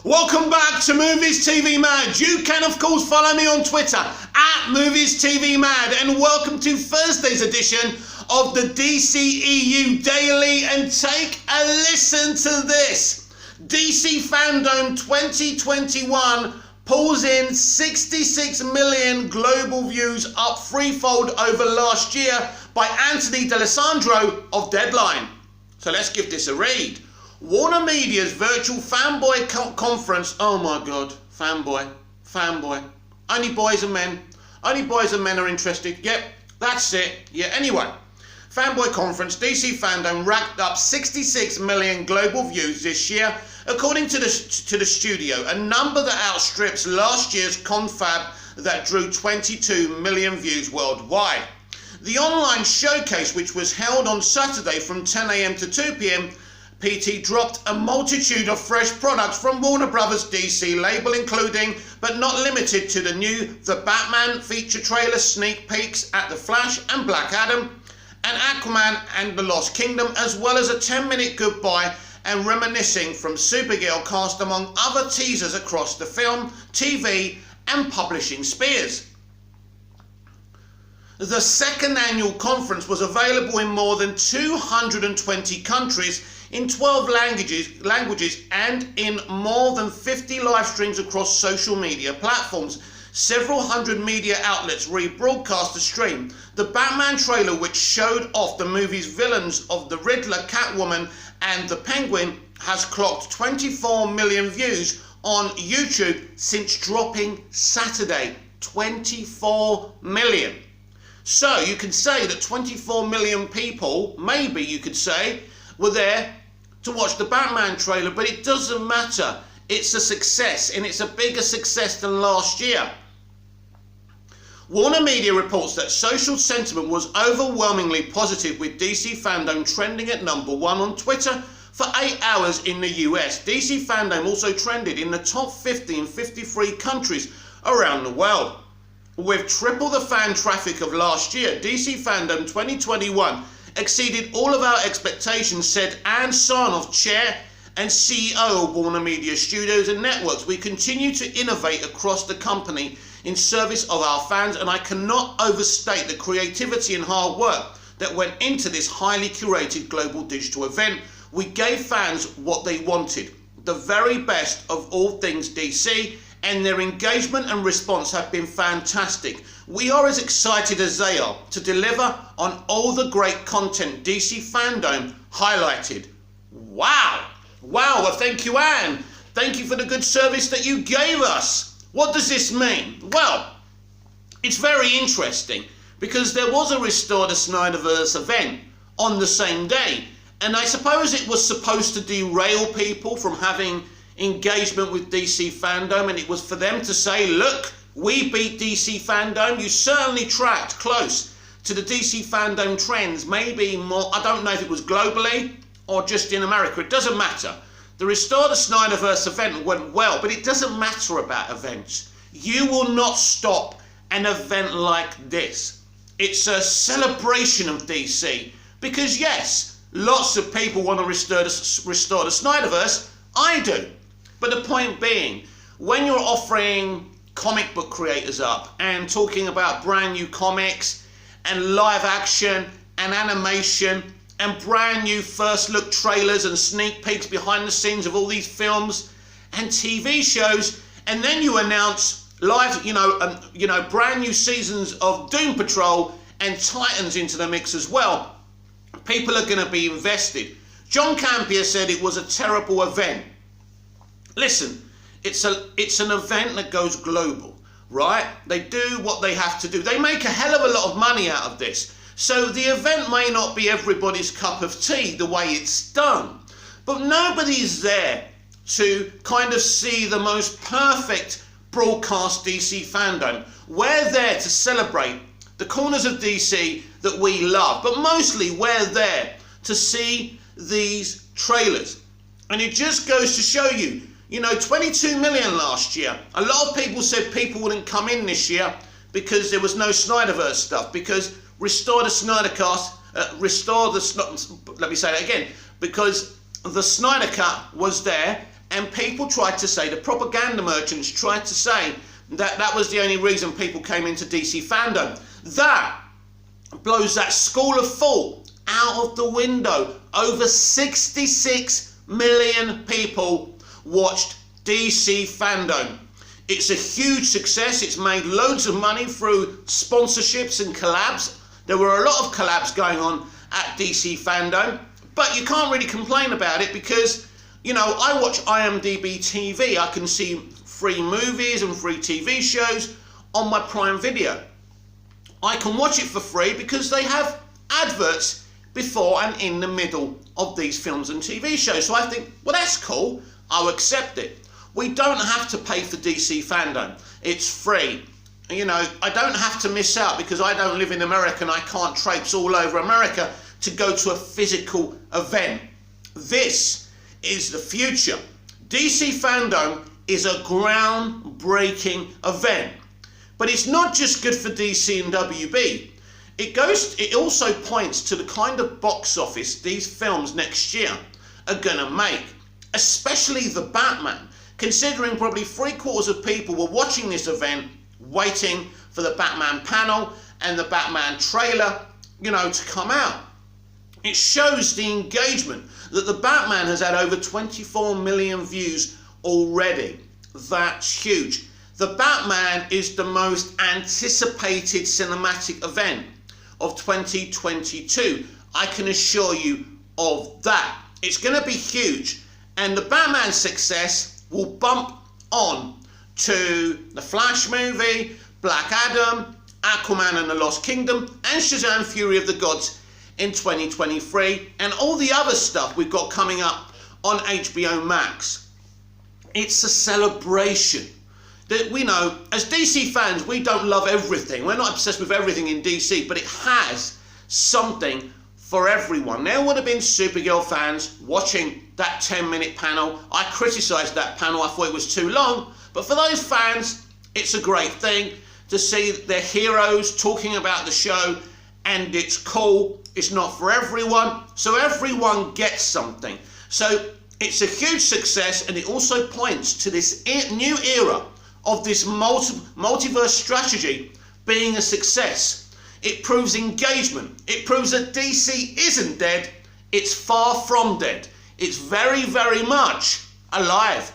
Welcome back to Movies TV Mad. You can of course follow me on Twitter at Movies TV Mad, and welcome to Thursday's edition of the dceu Daily. And take a listen to this. DC Fandome 2021 pulls in 66 million global views, up threefold over last year, by Anthony D'Alessandro of Deadline. So let's give this a read. Warner Media's virtual fanboy conference. Oh my god, fanboy. Only boys and men are interested. Yep, that's it. Yeah, anyway. Fanboy conference, DC Fandome racked up 66 million global views this year, according to the studio, a number that outstrips last year's confab that drew 22 million views worldwide. The online showcase, which was held on Saturday from 10 AM to 2 PM, PT dropped a multitude of fresh products from Warner Bros. DC label, including, but not limited to, the Batman feature trailer, sneak peeks at The Flash and Black Adam, and Aquaman and the Lost Kingdom, as well as a 10-minute goodbye and reminiscing from Supergirl cast, among other teasers across the film, TV and publishing spheres. The second annual conference was available in more than 220 countries, in 12 languages and in more than 50 live streams across social media platforms. Several hundred media outlets rebroadcast the stream. The Batman trailer, which showed off the movie's villains of the Riddler, Catwoman and the Penguin, has clocked 24 million views on YouTube since dropping Saturday. 24 million. So you can say that 24 million people, maybe you could say, were there to watch the Batman trailer, but it doesn't matter. It's a success, and it's a bigger success than last year. Warner Media reports that social sentiment was overwhelmingly positive, with DC Fandome trending at #1 on Twitter for 8 hours in the US. DC Fandome also trended in the top 50 in 53 countries around the world. With triple the fan traffic of last year, DC Fandome 2021 exceeded all of our expectations, said Ann Sarnoff, Chair and CEO of Warner Media Studios and Networks. We continue to innovate across the company in service of our fans, and I cannot overstate the creativity and hard work that went into this highly curated global digital event. We gave fans what they wanted, the very best of all things DC, and their engagement and response have been fantastic. We are as excited as they are to deliver on all the great content DC Fandome highlighted. Wow, well, thank you, Anne. Thank you for the good service that you gave us. What does this mean? Well, it's very interesting, because there was a Restore the Snyderverse event on the same day, and I suppose it was supposed to derail people from having engagement with DC Fandome, and it was for them to say, look, we beat DC Fandome. You certainly tracked close to the DC Fandome trends, maybe more. I don't know if it was globally or just in America. It doesn't matter. The Restore the Snyderverse event went well, but it doesn't matter about events. You will not stop an event like this. It's a celebration of DC, because yes, lots of people want to restore the Snyderverse. I do. But the point being, when you're offering comic book creators up and talking about brand new comics and live action and animation and brand new first look trailers and sneak peeks behind the scenes of all these films and TV shows, and then you announce live, brand new seasons of Doom Patrol and Titans into the mix as well, people are going to be invested. John Campea said it was a terrible event. Listen, it's an event that goes global, right? They do what they have to do. They make a hell of a lot of money out of this. So the event may not be everybody's cup of tea the way it's done, but nobody's there to kind of see the most perfect broadcast DC Fandome. We're there to celebrate the corners of DC that we love, but mostly we're there to see these trailers. And it just goes to show you, 22 million last year. A lot of people said people wouldn't come in this year because there was no Snyderverse stuff, because Restore the Snydercast, let me say that again, because the Snyder Cut was there And people tried to say, the propaganda merchants tried to say that that was the only reason people came into DC fandom. That blows that school of thought out of the window. Over 66 million people watched DC fandom. It's a huge success. It's made loads of money through sponsorships and collabs. There were a lot of collabs going on at DC fandom, but you can't really complain about it because, you know, I watch IMDb TV. I can see free movies and free TV shows on my Prime Video. I can watch it for free because they have adverts before and in the middle of these films and TV shows. So I think, well, that's cool. I'll accept it. We don't have to pay for DC fandom. It's free. You know, I don't have to miss out because I don't live in America and I can't traipse all over America to go to a physical event. This is the future. DC fandom is a groundbreaking event. But it's not just good for DC and WB. It also points to the kind of box office these films next year are gonna make, especially the Batman, considering probably 3/4 of people were watching this event waiting for the Batman panel and the Batman trailer, you know, to come out. It shows the engagement that the Batman has had over 24 million views already. That's huge. The Batman is the most anticipated cinematic event of 2022. I can assure you of that. It's going to be huge. And the Batman success will bump on to the Flash movie, Black Adam, Aquaman and the Lost Kingdom, and Shazam! Fury of the Gods in 2023, and all the other stuff we've got coming up on HBO Max. It's a celebration. That we know, as DC fans, we don't love everything. We're not obsessed with everything in DC, but it has something for everyone. There would have been Supergirl fans watching that 10-minute panel. I criticised that panel. I thought it was too long. But for those fans, it's a great thing to see their heroes talking about the show, and it's cool. It's not for everyone, so everyone gets something. So it's a huge success, and it also points to this new era of this multiverse strategy being a success. It proves engagement. It proves that DC isn't dead. It's far from dead. It's very, very much alive.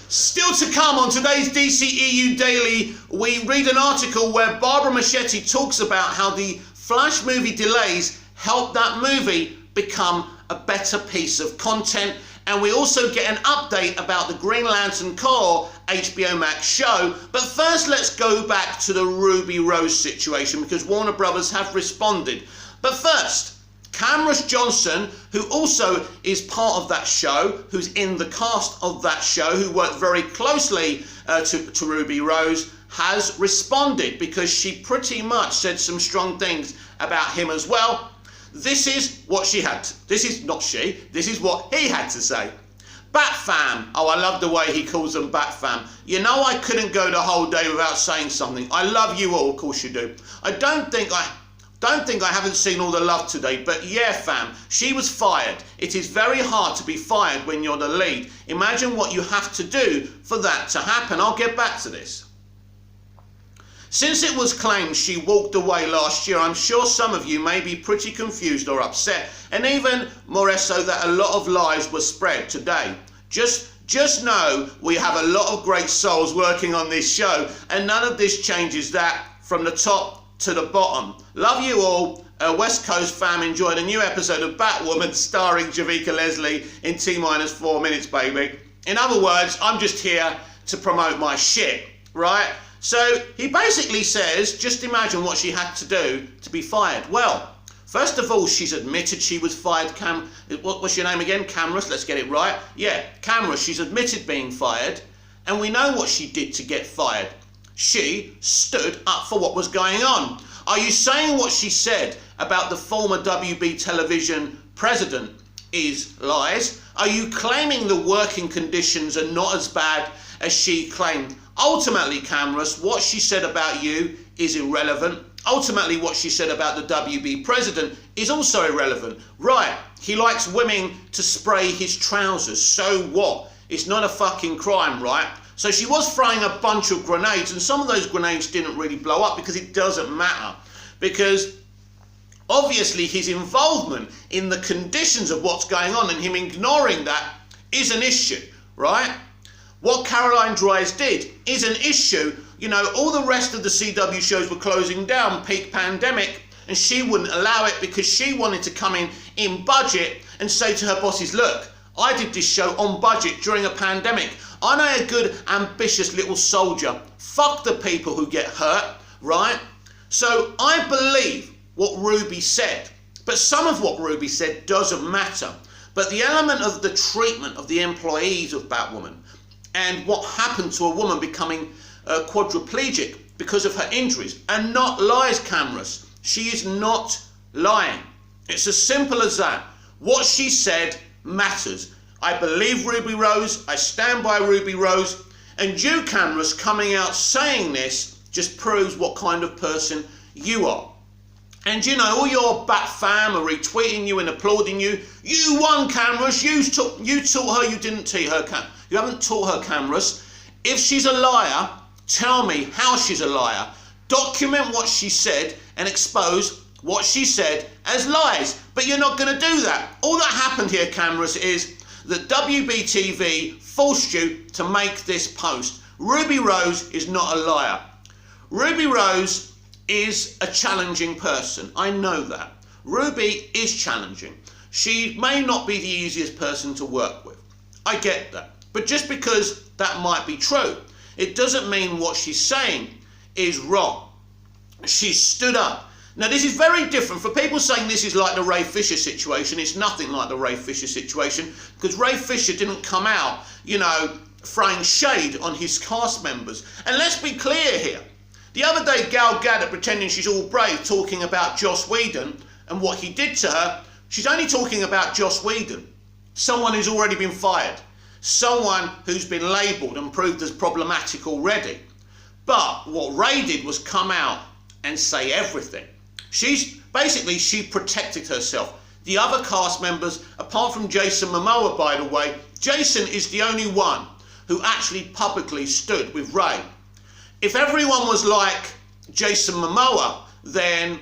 Still to come on today's DCEU Daily, we read an article where Barbara Machete talks about how the Flash movie delays helped that movie become a better piece of content. And we also get an update about the Green Lantern Corps HBO Max show. But first, let's go back to the Ruby Rose situation because Warner Brothers have responded. But first, Camrus Johnson, who also is part of that show, who's in the cast of that show, who worked very closely to Ruby Rose, has responded because she pretty much said some strong things about him as well. This is what she had. This is what he had to say. Bat fam. Oh, I love the way he calls them Bat fam. You know, I couldn't go the whole day without saying something. I love you all, of course you do. I don't think I haven't seen all the love today, but yeah, fam, she was fired. It is very hard to be fired when you're the lead. Imagine what you have to do for that to happen. I'll get back to this. Since it was claimed she walked away last year, I'm sure some of you may be pretty confused or upset, and even more so that a lot of lies were spread today. Just know we have a lot of great souls working on this show, and none of this changes that from the top to the bottom. Love you all. West Coast fam enjoyed a new episode of Batwoman starring Javicia Leslie in T-4 minutes, baby. In other words, I'm just here to promote my shit, right? So he basically says, just imagine what she had to do to be fired. Well, first of all, she's admitted she was fired. What was your name again? Camrus, let's get it right. Yeah, Camrus, she's admitted being fired. And we know what she did to get fired. She stood up for what was going on. Are you saying what she said about the former WB television president is lies? Are you claiming the working conditions are not as bad as she claimed? Ultimately, Camrus, what she said about you is irrelevant. ultimately what she said about the WB president is also irrelevant. Right, he likes women to spray his trousers, so what? It's not a fucking crime, right? So she was throwing a bunch of grenades, and some of those grenades didn't really blow up because it doesn't matter. Because obviously his involvement in the conditions of what's going on and him ignoring that is an issue, right? What Caroline Dries did is an issue. You know, all the rest of the CW shows were closing down, peak pandemic, and she wouldn't allow it because she wanted to come in budget and say to her bosses, look, I did this show on budget during a pandemic. Aren't I a good, ambitious little soldier? Fuck the people who get hurt, right? So I believe what Ruby said, but some of what Ruby said doesn't matter. But the element of the treatment of the employees of Batwoman and what happened to a woman becoming quadriplegic because of her injuries are not lies, cameras. She is not lying. It's as simple as that. What she said matters. I believe Ruby Rose. I stand by Ruby Rose. And you, cameras, coming out saying this just proves what kind of person you are. And you know, all your Bat fam are retweeting you and applauding you. You won, cameras. You taught her. You didn't teach her. You haven't taught her, cameras. If she's a liar, tell me how she's a liar. Document what she said and expose what she said as lies. But you're not going to do that. All that happened here, cameras, is that WBTV forced you to make this post. Ruby Rose is not a liar. Ruby Rose is a challenging person. I know that. Ruby is challenging. She may not be the easiest person to work with. I get that. But just because that might be true, it doesn't mean what she's saying is wrong. She stood up. Now, this is very different. For people saying this is like the Ray Fisher situation, it's nothing like the Ray Fisher situation, because Ray Fisher didn't come out, you know, throwing shade on his cast members. And let's be clear here. The other day, Gal Gadot, pretending she's all brave, talking about Joss Whedon and what he did to her, she's only talking about Joss Whedon, someone who's already been fired, someone who's been labelled and proved as problematic already. But what Ray did was come out and say everything. She protected herself. The other cast members, apart from Jason Momoa, by the way, Jason is the only one who actually publicly stood with Ray. If everyone was like Jason Momoa, then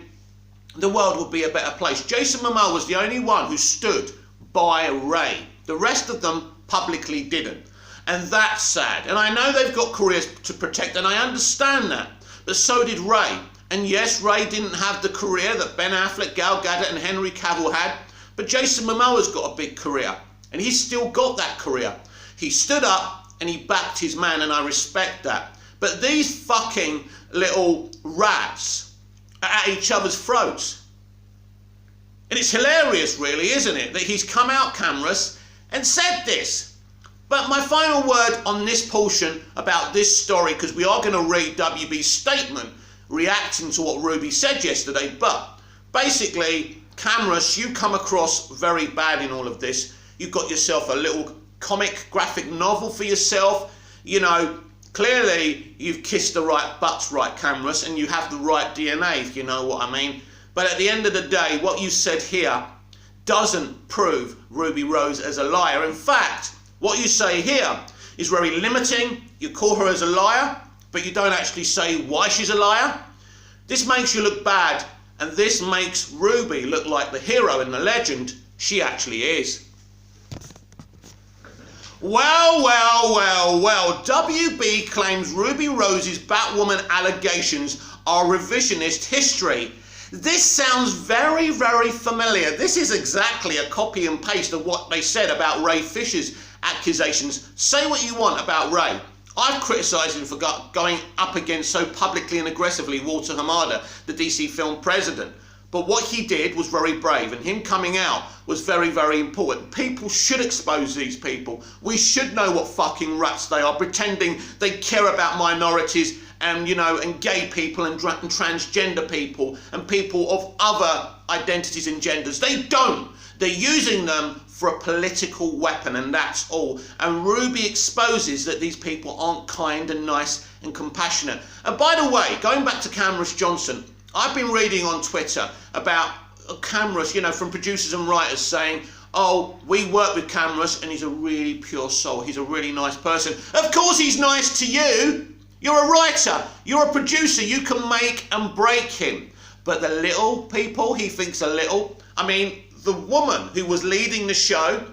the world would be a better place. Jason Momoa was the only one who stood by Ray. The rest of them publicly didn't. And that's sad. And I know they've got careers to protect, and I understand that. But so did Ray. And yes, Ray didn't have the career that Ben Affleck, Gal Gadot and Henry Cavill had. But Jason Momoa's got a big career. And he's still got that career. He stood up and he backed his man, and I respect that. But these fucking little rats are at each other's throats. And it's hilarious, really, isn't it, that he's come out, cameras, and said this. But my final word on this portion about this story, because we are going to read WB's statement reacting to what Ruby said yesterday, but basically, cameras, you come across very bad in all of this. You've got yourself a little comic graphic novel for yourself. You know, clearly you've kissed the right butts, right, cameras, and you have the right DNA, if you know what I mean. But at the end of the day, what you said here doesn't prove Ruby Rose as a liar. In fact, what you say here is very limiting. You call her as a liar, but you don't actually say why she's a liar. This makes you look bad, and this makes Ruby look like the hero and the legend she actually is. Well, WB claims Ruby Rose's Batwoman allegations are revisionist history. This sounds very, very familiar. This is exactly a copy and paste of what they said about Ray Fisher's accusations. Say what you want about Ray. I've criticised him for going up against so publicly and aggressively Walter Hamada, the DC film president. But what he did was very brave, and him coming out was very, very important. People should expose these people. We should know what fucking rats they are, pretending they care about minorities and, you know, and gay people and transgender people and people of other identities and genders. They don't. They're using them for a political weapon, and that's all. And Ruby exposes that these people aren't kind and nice and compassionate. And by the way, going back to Cameron Johnson, I've been reading on Twitter about cameras, you know, from producers and writers saying, oh, we work with Cameras and he's a really pure soul. He's a really nice person. Of course he's nice to you. You're a writer. You're a producer. You can make and break him. But the little people he thinks are little. I mean, the woman who was leading the show,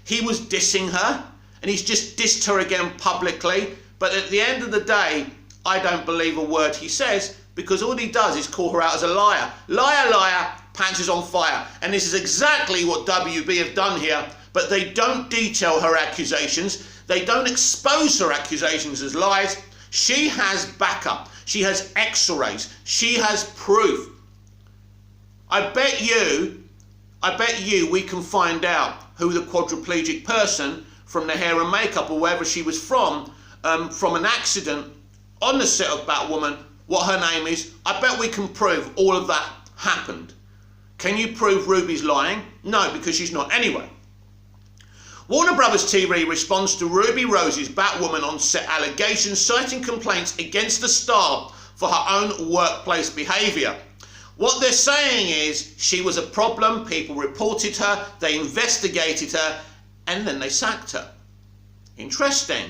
he was dissing her and he's just dissed her again publicly. But at the end of the day, I don't believe a word he says because all he does is call her out as a liar. Liar, liar. Pants is on fire. And this is exactly what WB have done here, but they don't detail her accusations. They don't expose her accusations as lies. She has backup. She has x-rays. She has proof. I bet you we can find out who the quadriplegic person from the hair and makeup or wherever she was from an accident on the set of Batwoman, what her name is. I bet we can prove all of that happened. Can you prove Ruby's lying? No, because she's not. Anyway, Warner Brothers TV responds to Ruby Rose's Batwoman on set allegations, citing complaints against the star for her own workplace behaviour. What they're saying is she was a problem, people reported her, they investigated her, and then they sacked her. Interesting.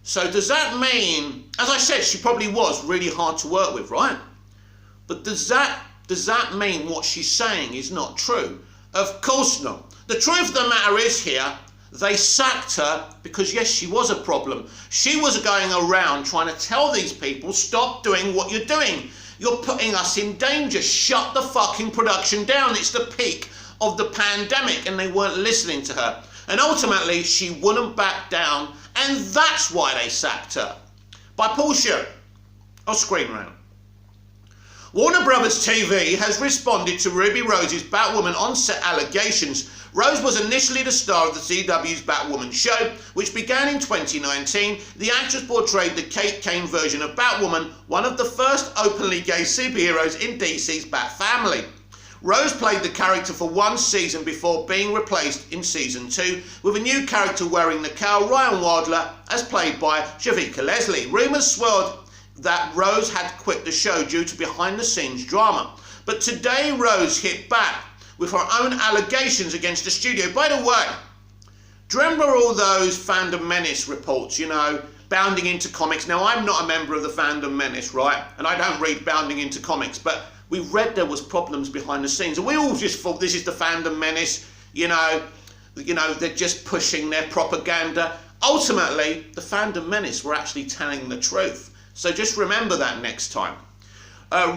So does that mean, as I said, she probably was really hard to work with, right? But does that mean what she's saying is not true? Of course not. The truth of the matter is here, they sacked her because yes, she was a problem. She was going around trying to tell these people, stop doing what you're doing. You're putting us in danger. Shut the fucking production down. It's the peak of the pandemic, and they weren't listening to her. And ultimately, she wouldn't back down, and that's why they sacked her. By Paul Shear. I'll screen round. Warner Brothers TV has responded to Ruby Rose's Batwoman on-set allegations. Rose was initially the star of the CW's Batwoman show, which began in 2019. The actress portrayed the Kate Kane version of Batwoman, one of the first openly gay superheroes in DC's Bat family. Rose played the character for one season before being replaced in season 2 with a new character wearing the cowl, Ryan Wadler, as played by Shavika Leslie. Rumours swirled that Rose had quit the show due to behind-the-scenes drama. But today Rose hit back with her own allegations against the studio. By the way, do you remember all those Fandom Menace reports, you know, bounding into comics? Now, I'm not a member of the Fandom Menace, right? And I don't read bounding into comics, but we read there was problems behind the scenes. And we all just thought this is the Fandom Menace, you know, they're just pushing their propaganda. Ultimately, the Fandom Menace were actually telling the truth. So just remember that next time.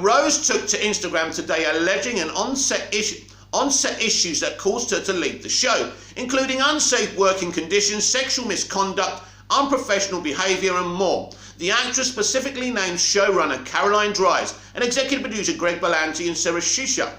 Rose took to Instagram today alleging an on-set issues that caused her to leave the show, including unsafe working conditions, sexual misconduct, unprofessional behaviour and more. The actress specifically named showrunner Caroline Dries and executive producer Greg Berlanti and Sarah Shisha,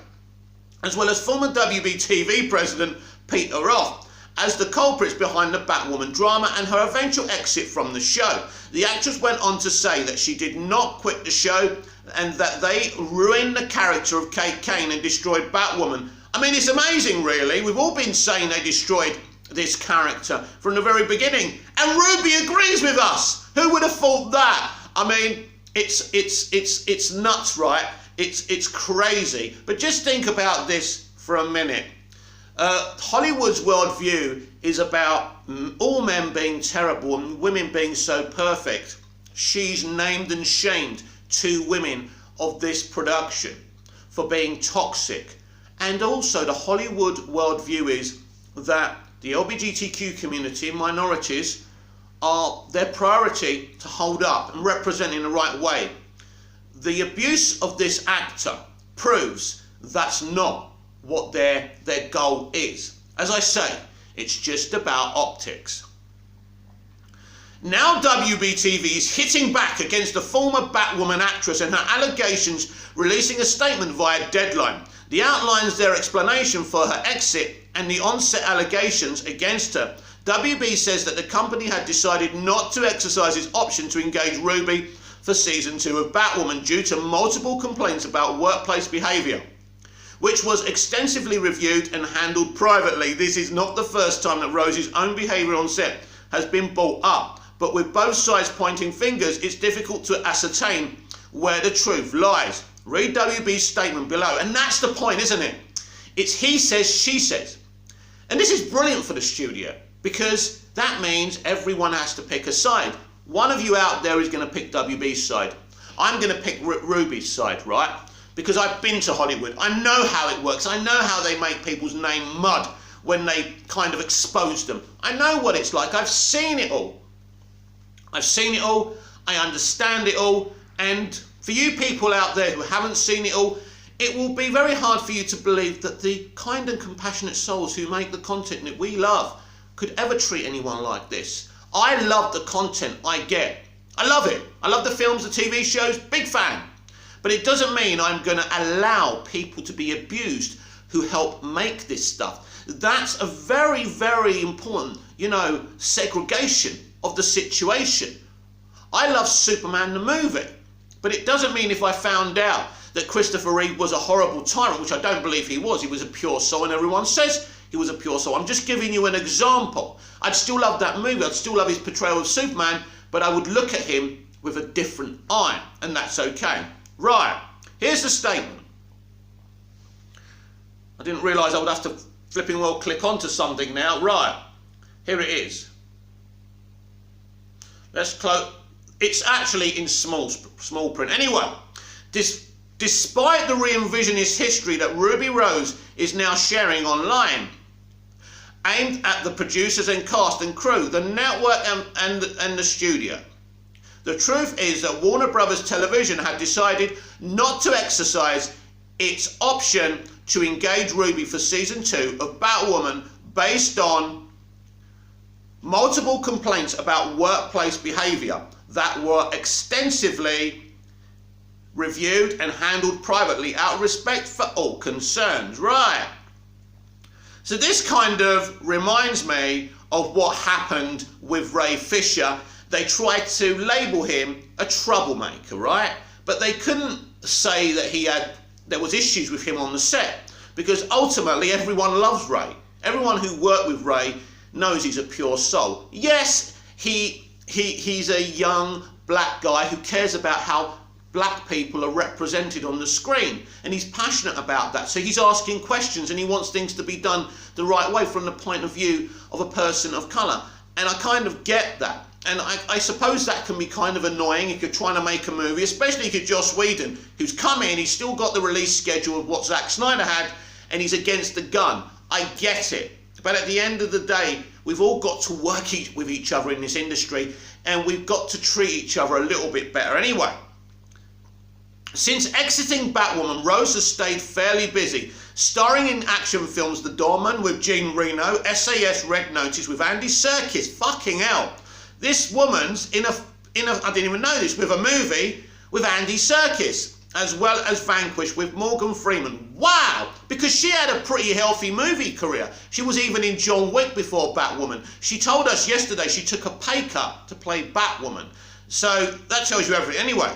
as well as former WB TV president Peter Roth, as the culprits behind the Batwoman drama and her eventual exit from the show. The actress went on to say that she did not quit the show and that they ruined the character of Kate Kane and destroyed Batwoman. I mean, it's amazing, really. We've all been saying they destroyed this character from the very beginning. And Ruby agrees with us. Who would have thought that? I mean, it's nuts, right? It's crazy. But just think about this for a minute. Hollywood's worldview is about all men being terrible and women being so perfect. She's named and shamed 2 women of this production for being toxic. And also the Hollywood worldview is that the LGBTQ community and minorities are their priority to hold up and represent in the right way. The abuse of this actor proves that's not what their goal is. As I say, it's just about optics. Now WBTV is hitting back against the former Batwoman actress and her allegations, releasing a statement via Deadline. The outlines their explanation for her exit and the on-set allegations against her. WB says that the company had decided not to exercise its option to engage Ruby for season 2 of Batwoman due to multiple complaints about workplace behaviour, which was extensively reviewed and handled privately. This is not the first time that Rose's own behaviour on set has been brought up, but with both sides pointing fingers, it's difficult to ascertain where the truth lies. Read WB's statement below. And that's the point, isn't it? It's he says, she says. And this is brilliant for the studio, because that means everyone has to pick a side. One of you out there is going to pick WB's side. I'm going to pick Ruby's side, right? Because I've been to Hollywood. I know how it works. I know how they make people's name mud when they kind of expose them. I know what it's like. I've seen it all. I've seen it all. I understand it all. And for you people out there who haven't seen it all, it will be very hard for you to believe that the kind and compassionate souls who make the content that we love could ever treat anyone like this. I love the content I get. I love it. I love the films, the TV shows, big fan. But it doesn't mean I'm going to allow people to be abused who help make this stuff. That's a very, very important, segregation of the situation. I love Superman the movie, but it doesn't mean if I found out that Christopher Reeve was a horrible tyrant, which I don't believe he was a pure soul, and everyone says he was a pure soul. I'm just giving you an example. I'd still love that movie. I'd still love his portrayal of Superman, but I would look at him with a different eye, and that's okay. Right, here's the statement. I didn't realise I would have to flipping well click onto something now. Right, here it is. Let's close. It's actually in small print. Anyway, despite the re-envisionist history that Ruby Rose is now sharing online, aimed at the producers and cast and crew, the network and the studio. The truth is that Warner Brothers Television had decided not to exercise its option to engage Ruby for season 2 of Batwoman based on multiple complaints about workplace behaviour that were extensively reviewed and handled privately out of respect for all concerned. Right. So this kind of reminds me of what happened with Ray Fisher. They tried to label him a troublemaker, right? But they couldn't say that there was issues with him on the set, because ultimately everyone loves Ray. Everyone who worked with Ray knows he's a pure soul. Yes, he's a young black guy who cares about how black people are represented on the screen, and he's passionate about that. So he's asking questions and he wants things to be done the right way from the point of view of a person of colour. And I kind of get that. And I suppose that can be kind of annoying if you're trying to make a movie, especially if you're Joss Whedon, who's come in, he's still got the release schedule of what Zack Snyder had, and he's against the gun. I get it. But at the end of the day, we've all got to work with each other in this industry, and we've got to treat each other a little bit better. Anyway, since exiting Batwoman, Rose has stayed fairly busy, starring in action films The Doorman with Jean Reno, SAS Red Notice with Andy Serkis. Fucking hell. This woman's in a I didn't even know this, with a movie with Andy Serkis, as well as Vanquish with Morgan Freeman. Wow! Because she had a pretty healthy movie career. She was even in John Wick before Batwoman. She told us yesterday she took a pay cut to play Batwoman. So that tells you everything. Anyway,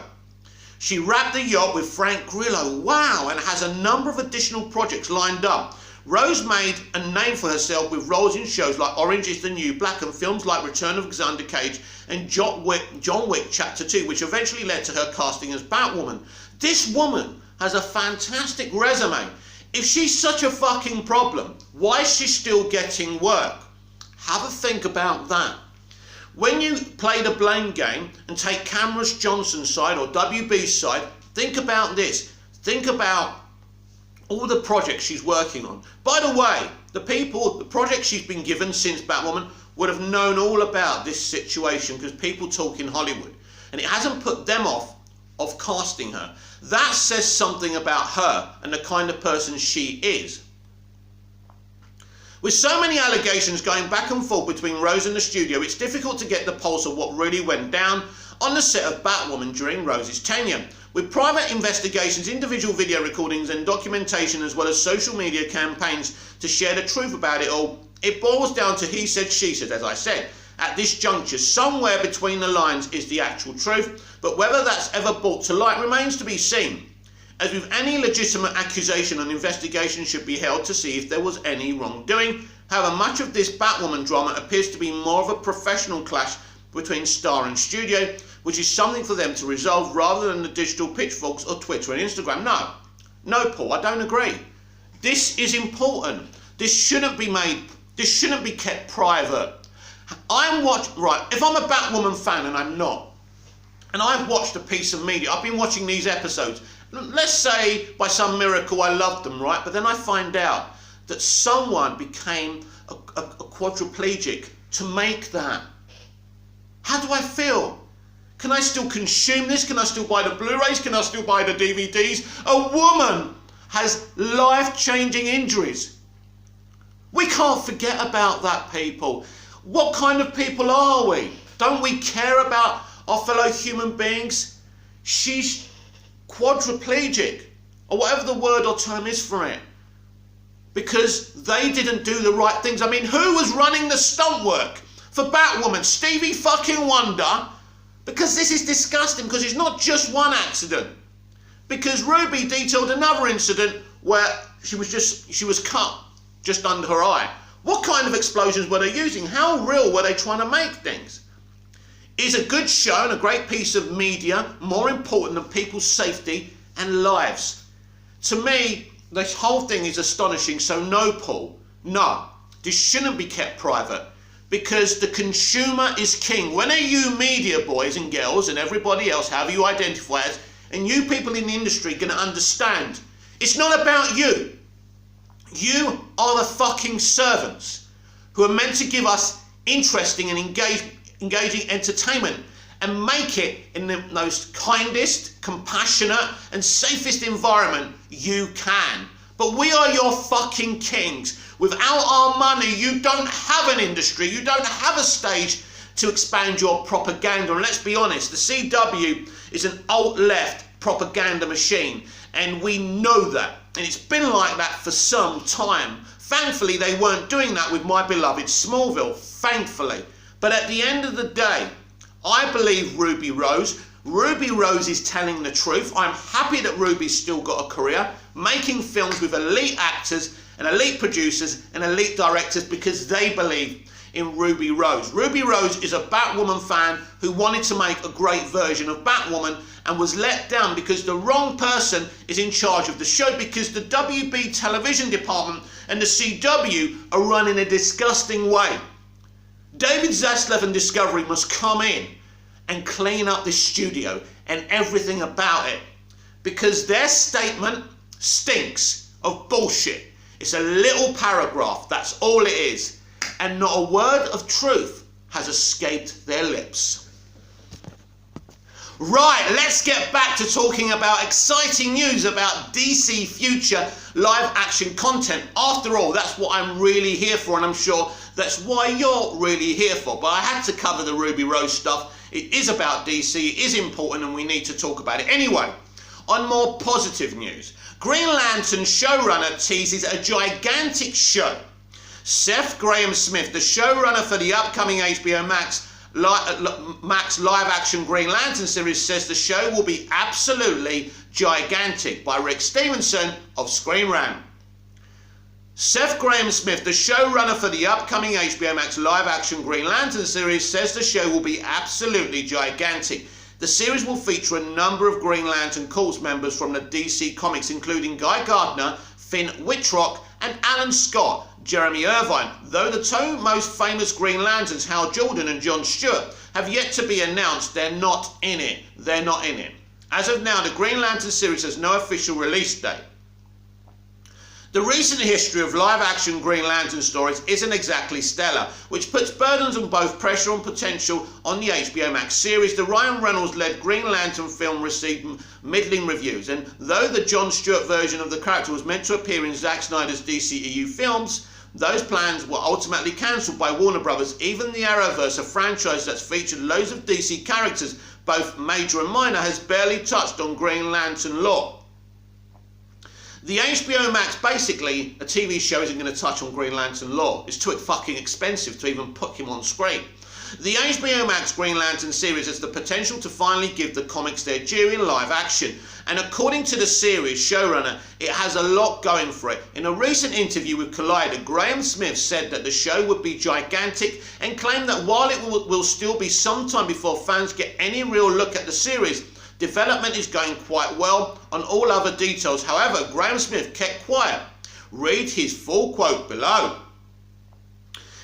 she wrapped the yacht with Frank Grillo. Wow! And has a number of additional projects lined up. Rose made a name for herself with roles in shows like Orange is the New Black and films like Return of Xander Cage and John Wick Chapter 2, which eventually led to her casting as Batwoman. This woman has a fantastic resume. If she's such a fucking problem, why is she still getting work? Have a think about that. When you play the blame game and take Cameron Johnson's side or WB's side, think about this. Think about all the projects she's working on. By the way, the projects she's been given since Batwoman would have known all about this situation, because people talk in Hollywood, and it hasn't put them off of casting her. That says something about her and the kind of person she is. With so many allegations going back and forth between Rose and the studio, it's difficult to get the pulse of what really went down on the set of Batwoman during Rose's tenure. With private investigations, individual video recordings and documentation, as well as social media campaigns to share the truth about it all, it boils down to he said, she said, as I said. At this juncture, somewhere between the lines is the actual truth, but whether that's ever brought to light remains to be seen. As with any legitimate accusation, an investigation should be held to see if there was any wrongdoing. However, much of this Batwoman drama appears to be more of a professional clash between star and studio, which is something for them to resolve rather than the digital pitchforks or Twitter and Instagram. No, Paul, I don't agree. This is important. This shouldn't be kept private. If I'm a Batwoman fan, and I'm not, and I've watched a piece of media, I've been watching these episodes, let's say by some miracle I loved them, right? But then I find out that someone became a quadriplegic to make that. How do I feel? Can I still consume this? Can I still buy the Blu-rays? Can I still buy the DVDs? A woman has life-changing injuries. We can't forget about that, people. What kind of people are we? Don't we care about our fellow human beings? She's quadriplegic, or whatever the word or term is for it, because they didn't do the right things. I mean, who was running the stunt work for Batwoman? Stevie fucking Wonder? Because this is disgusting, because it's not just one accident. Because Ruby detailed another incident where she was cut just under her eye. What kind of explosions were they using? How real were they trying to make things? Is a good show and a great piece of media more important than people's safety and lives? To me, this whole thing is astonishing. So no, Paul, no, this shouldn't be kept private, because the consumer is king. When are you media boys and girls and everybody else, however you identify as, and you people in the industry, going to understand? It's not about you. You are the fucking servants who are meant to give us interesting and engaging entertainment and make it in the most kindest, compassionate and safest environment you can. But we are your fucking kings. Without our money, you don't have an industry, you don't have a stage to expand your propaganda. And let's be honest, the CW is an alt-left propaganda machine, and we know that. And it's been like that for some time. Thankfully, they weren't doing that with my beloved Smallville, thankfully. But at the end of the day, I believe Ruby Rose. Ruby Rose is telling the truth. I'm happy that Ruby's still got a career, making films with elite actors and elite producers and elite directors, because they believe in Ruby Rose. Ruby Rose is a Batwoman fan who wanted to make a great version of Batwoman and was let down because the wrong person is in charge of the show, because the WB television department and the CW are run in a disgusting way. David Zaslav and Discovery must come in and clean up this studio and everything about it, because their statement stinks of bullshit. It's a little paragraph, that's all it is, and not a word of truth has escaped their lips. Right, let's get back to talking about exciting news about DC future live action content. After all, that's what I'm really here for, and I'm sure that's why you're really here for. But I had to cover the Ruby Rose stuff. It is about DC, it is important, and we need to talk about it. Anyway, on more positive news, Green Lantern showrunner teases a gigantic show. Seth Grahame-Smith, the showrunner for the upcoming HBO Max live-action Green Lantern series, says the show will be absolutely gigantic. By Rick Stevenson of Screen Rant. Seth Grahame-Smith, the showrunner for the upcoming HBO Max live-action Green Lantern series, says the show will be absolutely gigantic. The series will feature a number of Green Lantern Corps members from the DC Comics, including Guy Gardner, Finn Wittrock, and Alan Scott, Jeremy Irvine, though the two most famous Green Lanterns, Hal Jordan and John Stewart, have yet to be announced. They're not in it. They're not in it. As of now, the Green Lantern series has no official release date. The recent history of live-action Green Lantern stories isn't exactly stellar, which puts burdens on both pressure and potential on the HBO Max series. The Ryan Reynolds-led Green Lantern film received middling reviews, and though the Jon Stewart version of the character was meant to appear in Zack Snyder's DCEU films, those plans were ultimately cancelled by Warner Brothers. Even the Arrowverse, a franchise that's featured loads of DC characters, both major and minor, has barely touched on Green Lantern lore. The HBO Max, basically, a TV show isn't going to touch on Green Lantern lore. It's too fucking expensive to even put him on screen. The HBO Max Green Lantern series has the potential to finally give the comics their due in live action, and according to the series showrunner, it has a lot going for it. In a recent interview with Collider, Graham Smith said that the show would be gigantic and claimed that while it will still be some time before fans get any real look at the series, development is going quite well on all other details. However, Graham Smith kept quiet. Read his full quote below.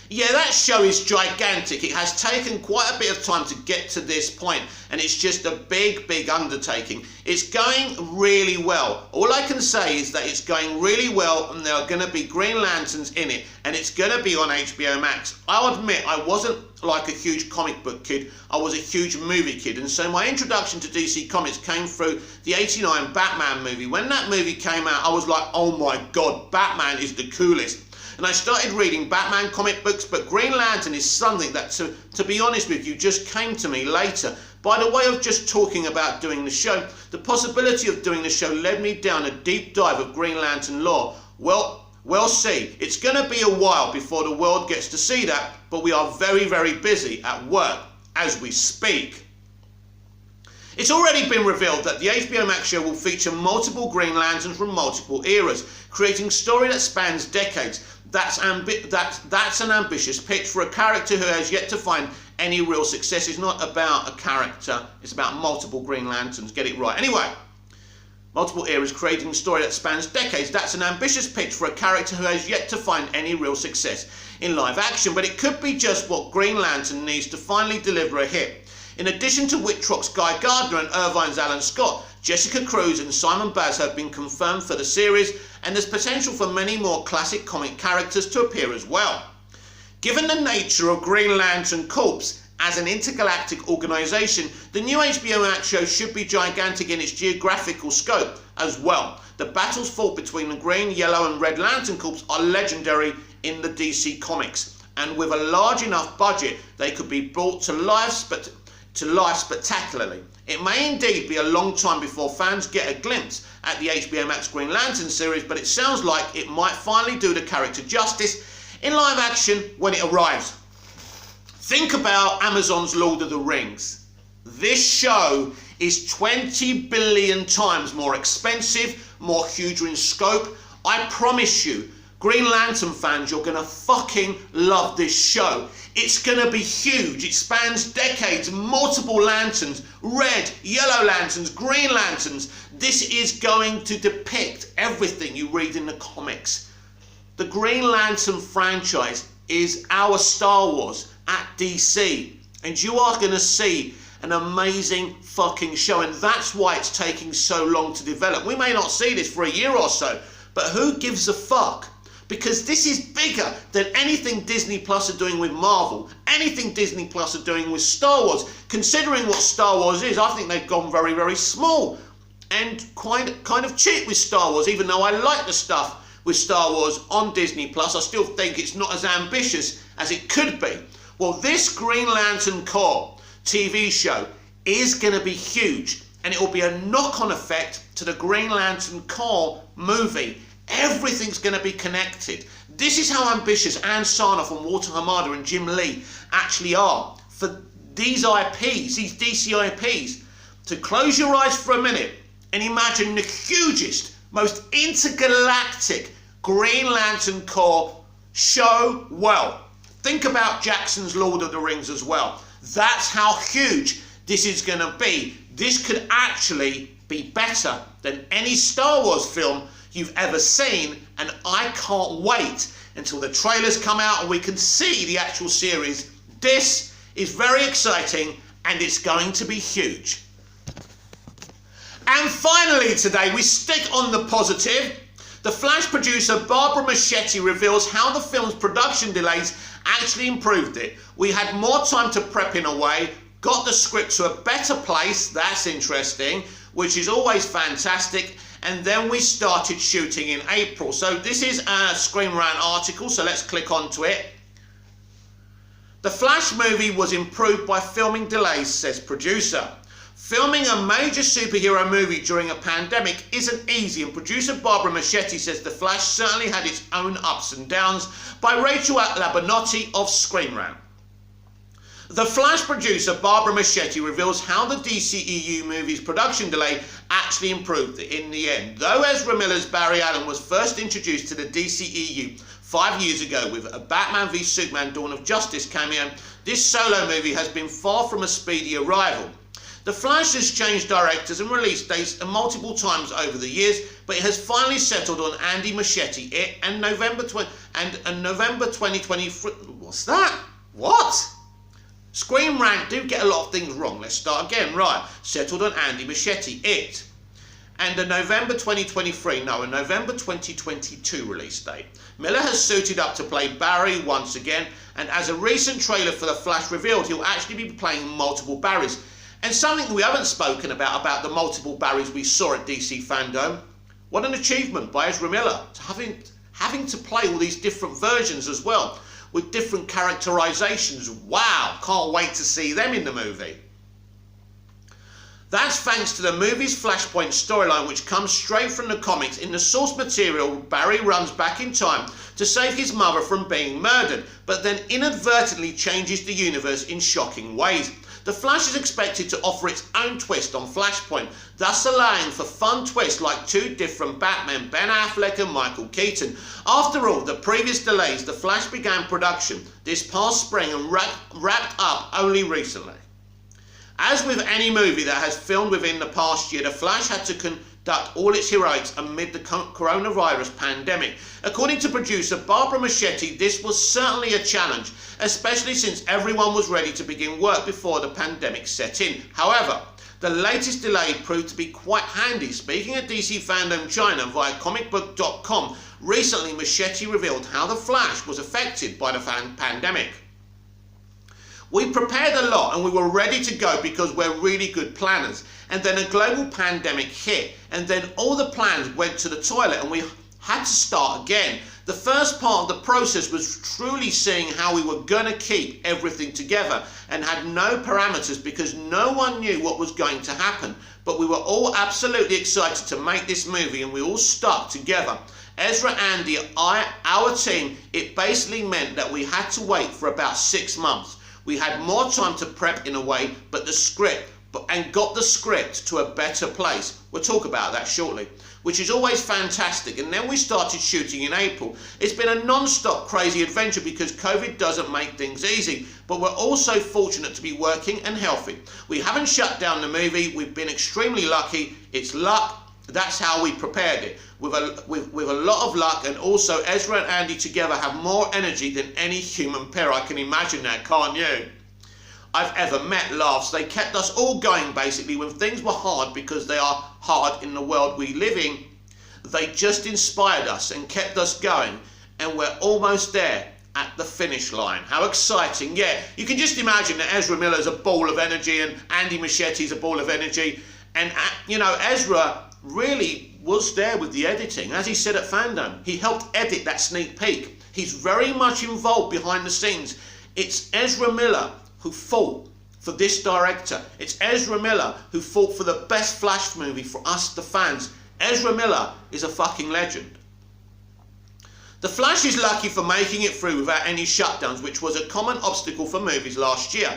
Yeah, that show is gigantic. It has taken quite a bit of time to get to this point, and it's just a big undertaking. It's going really well. All I can say is that it's going really well, and there are going to be Green Lanterns in it, and it's going to be on HBO Max. I'll admit I wasn't like a huge comic book kid. I was a huge movie kid, and so my introduction to DC Comics came through the '89 Batman movie. When that movie came out, I was like, oh my god, Batman is the coolest. And I started reading Batman comic books, but Green Lantern is something that, to be honest with you, just came to me later. By the way of just talking about doing the show, the possibility of doing the show led me down a deep dive of Green Lantern lore. We'll see. It's going to be a while before the world gets to see that, but we are very busy at work as we speak. It's already been revealed that the HBO Max show will feature multiple Green Lanterns from multiple eras, creating a story that spans decades. That's an ambitious pitch for a character who has yet to find any real success. It's not about a character, it's about multiple Green Lanterns. Get it right. Anyway, multiple eras creating a story that spans decades. That's an ambitious pitch for a character who has yet to find any real success in live action, but it could be just what Green Lantern needs to finally deliver a hit. In addition to Wittrock's Guy Gardner and Irvine's Alan Scott, Jessica Cruz and Simon Baz have been confirmed for the series, and there's potential for many more classic comic characters to appear as well. Given the nature of Green Lantern Corps as an intergalactic organisation, the new HBO Max show should be gigantic in its geographical scope as well. The battles fought between the Green, Yellow and Red Lantern Corps are legendary in the DC Comics, and with a large enough budget they could be brought to life spectacularly. It may indeed be a long time before fans get a glimpse at the HBO Max Green Lantern series, but it sounds like it might finally do the character justice in live action when it arrives. Think about Amazon's Lord of the Rings. This show is 20 billion times more expensive, more huge in scope. I promise you, Green Lantern fans, you're going to fucking love this show. It's going to be huge. It spans decades, multiple lanterns, red, yellow lanterns, green lanterns. This is going to depict everything you read in the comics. The Green Lantern franchise is our Star Wars at DC, and you are going to see an amazing fucking show, and that's why it's taking so long to develop. We may not see this for a year or so, but who gives a fuck? Because this is bigger than anything Disney Plus are doing with Marvel, anything Disney Plus are doing with Star Wars. Considering what Star Wars is, I think they've gone very small and kind of cheap with Star Wars. Even though I like the stuff with Star Wars on Disney Plus, I still think it's not as ambitious as it could be. Well, this Green Lantern Corps TV show is going to be huge, and it will be a knock-on effect to the Green Lantern Corps movie. Everything's going to be connected. This is how ambitious Ann Sarnoff and Walter Hamada and Jim Lee actually are for these IPs, these DC IPs. To close your eyes for a minute and imagine the hugest, most intergalactic Green Lantern Corps show. Well, think about Jackson's Lord of the Rings as well. That's how huge this is going to be. This could actually be better than any Star Wars film you've ever seen, and I can't wait until the trailers come out and we can see the actual series. This is very exciting, and it's going to be huge. And finally today, we stick on the positive. The Flash producer Barbara Machete reveals how the film's production delays actually improved it. We had more time to prep in a way, got the script to a better place, that's interesting, which is always fantastic, and then we started shooting in April. So this is a Screen Rant article, so let's click onto it. The Flash movie was improved by filming delays, says producer. Filming a major superhero movie during a pandemic isn't easy, and producer Barbara Machete says The Flash certainly had its own ups and downs. By Rachel Labonte of Screen Rant. The Flash producer Barbara Machete reveals how the DCEU movie's production delay actually improved in the end. Though Ezra Miller's Barry Allen was first introduced to the DCEU 5 years ago with a Batman v Superman Dawn of Justice cameo, this solo movie has been far from a speedy arrival. The Flash has changed directors and release dates multiple times over the years, but it has finally settled on Andy Machete and November 2023. What's that? What? Screen Rant do get a lot of things wrong. Let's start again. Right. Settled on Andy Machete, It. And a November 2022 release date. Miller has suited up to play Barry once again, and as a recent trailer for The Flash revealed, he'll actually be playing multiple Barrys. And something we haven't spoken about the multiple Barrys we saw at DC Fandome. What an achievement by Ezra Miller, having to play all these different versions as well, with different characterizations. Wow, can't wait to see them in the movie. That's thanks to the movie's Flashpoint storyline, which comes straight from the comics. In the source material, Barry runs back in time to save his mother from being murdered, but then inadvertently changes the universe in shocking ways. The Flash is expected to offer its own twist on Flashpoint, thus allowing for fun twists like two different Batmen, Ben Affleck and Michael Keaton. After all the previous delays, The Flash began production this past spring and wrapped up only recently. As with any movie that has filmed within the past year, The Flash had to conduct all its heroics amid the coronavirus pandemic. According to producer Barbara Machete, this was certainly a challenge, especially since everyone was ready to begin work before the pandemic set in. However, the latest delay proved to be quite handy. Speaking at DC Fandome China via comicbook.com, recently Machete revealed how The Flash was affected by the pandemic. We prepared a lot and we were ready to go because we're really good planners. And then a global pandemic hit, and then all the plans went to the toilet and we had to start again. The first part of the process was truly seeing how we were going to keep everything together and had no parameters because no one knew what was going to happen. But we were all absolutely excited to make this movie and we all stuck together. Ezra, Andy, our team, it basically meant that we had to wait for about 6 months. We had more time to prep in a way, but got the script to a better place. We'll talk about that shortly, which is always fantastic. And then we started shooting in April. It's been a non-stop crazy adventure because COVID doesn't make things easy, but we're also fortunate to be working and healthy. We haven't shut down the movie. We've been extremely lucky. It's luck. That's how we prepared it, with a lot of luck, and also Ezra and Andy together have more energy than any human pair. I can imagine that, can't you? I've ever met. Laughs. They kept us all going basically when things were hard, because they are hard in the world we live in. They just inspired us and kept us going, and we're almost there at the finish line. How exciting. Yeah, you can just imagine that Ezra Miller's a ball of energy and Andy Machete's a ball of energy, and you know, Ezra really was there with the editing. As he said at Fandome, he helped edit that sneak peek. He's very much involved behind the scenes. It's Ezra Miller who fought for this director. It's Ezra Miller who fought for the best Flash movie for us, the fans. Ezra Miller is a fucking legend. The Flash is lucky for making it through without any shutdowns, which was a common obstacle for movies last year.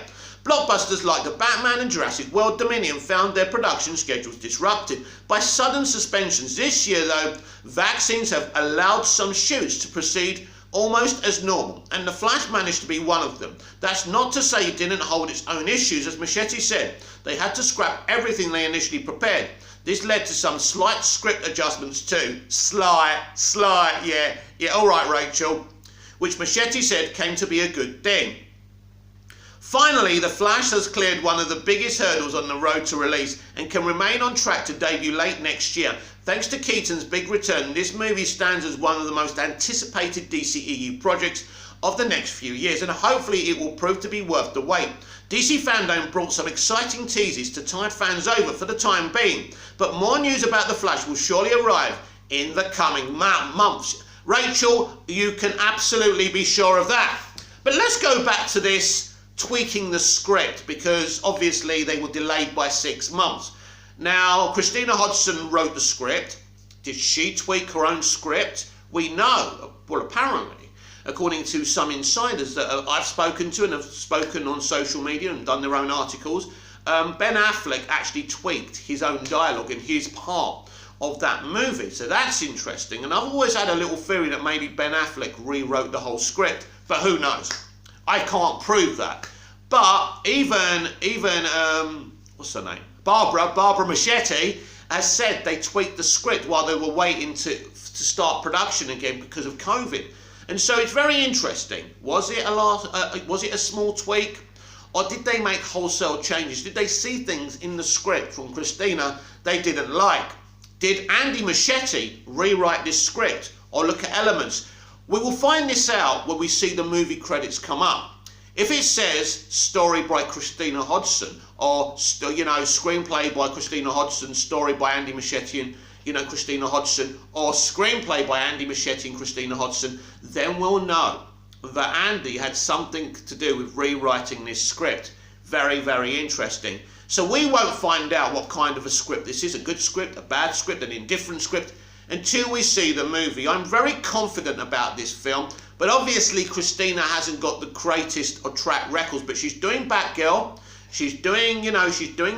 Blockbusters like the Batman and Jurassic World Dominion found their production schedules disrupted by sudden suspensions. This year, though, vaccines have allowed some shoots to proceed almost as normal, and The Flash managed to be one of them. That's not to say it didn't hold its own issues. As Machete said, they had to scrap everything they initially prepared. This led to some slight script adjustments too. Sly, yeah, alright Rachel. Which Machete said came to be a good thing. Finally, The Flash has cleared one of the biggest hurdles on the road to release and can remain on track to debut late next year. Thanks to Keaton's big return, this movie stands as one of the most anticipated DCEU projects of the next few years, and hopefully it will prove to be worth the wait. DC Fandome brought some exciting teases to tide fans over for the time being, but more news about The Flash will surely arrive in the coming months. Rachel, you can absolutely be sure of that. But let's go back to this tweaking the script, because obviously they were delayed by 6 months. Now, Christina Hodson wrote the script. Did she tweak her own script? We know, well, apparently. according to some insiders that I've spoken to and have spoken on social media and done their own articles, Ben Affleck actually tweaked his own dialogue in his part of that movie. So that's interesting. And I've always had a little theory that maybe Ben Affleck rewrote the whole script, but who knows? I can't prove that. But even what's her name? Barbara Machete has said they tweaked the script while they were waiting to start production again because of COVID. And so it's very interesting. Was it a small tweak? Or did they make wholesale changes? Did they see things in the script from Christina they didn't like? Did Andy Machete rewrite this script or look at elements? We will find this out when we see the movie credits come up. If it says story by Christina Hodson or screenplay by Christina Hodson, story by Andy Machete and Christina Hodson, or screenplay by Andy Machete and Christina Hodson, then we'll know that Andy had something to do with rewriting this script. Very, very interesting. So we won't find out what kind of a script this is, a good script, a bad script, an indifferent script, until we see the movie. I'm very confident about this film, but obviously Christina hasn't got the greatest of track records, but she's doing Batgirl, she's doing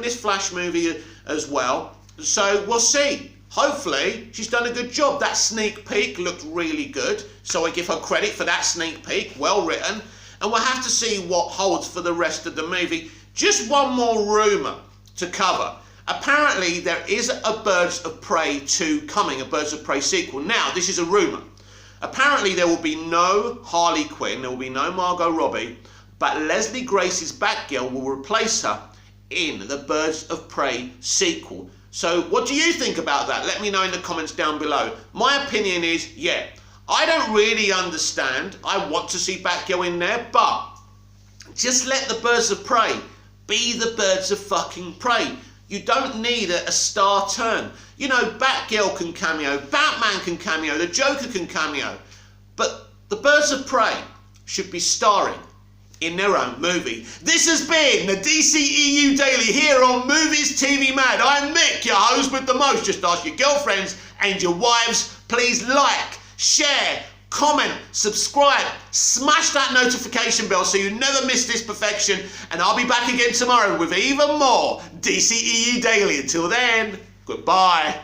this Flash movie as well, so we'll see. Hopefully, she's done a good job. That sneak peek looked really good, so I give her credit for that sneak peek, well written, and we'll have to see what holds for the rest of the movie. Just one more rumour to cover. Apparently, there is a Birds of Prey 2 coming, a Birds of Prey sequel. Now, this is a rumour. Apparently, there will be no Harley Quinn, there will be no Margot Robbie, but Leslie Grace's Batgirl will replace her in the Birds of Prey sequel. So what do you think about that? Let me know in the comments down below. My opinion is, yeah, I don't really understand. I want to see Batgirl in there, but just let the Birds of Prey be the Birds of fucking Prey. You don't need a star turn. Batgirl can cameo, Batman can cameo, the Joker can cameo, but the Birds of Prey should be starring in their own movie. This has been the DCEU Daily here on Movies TV Mad. I'm Mick, your host with the most. Just ask your girlfriends and your wives. Please like, share, comment, subscribe, smash that notification bell so you never miss this perfection. And I'll be back again tomorrow with even more DCEU Daily. Until then, goodbye.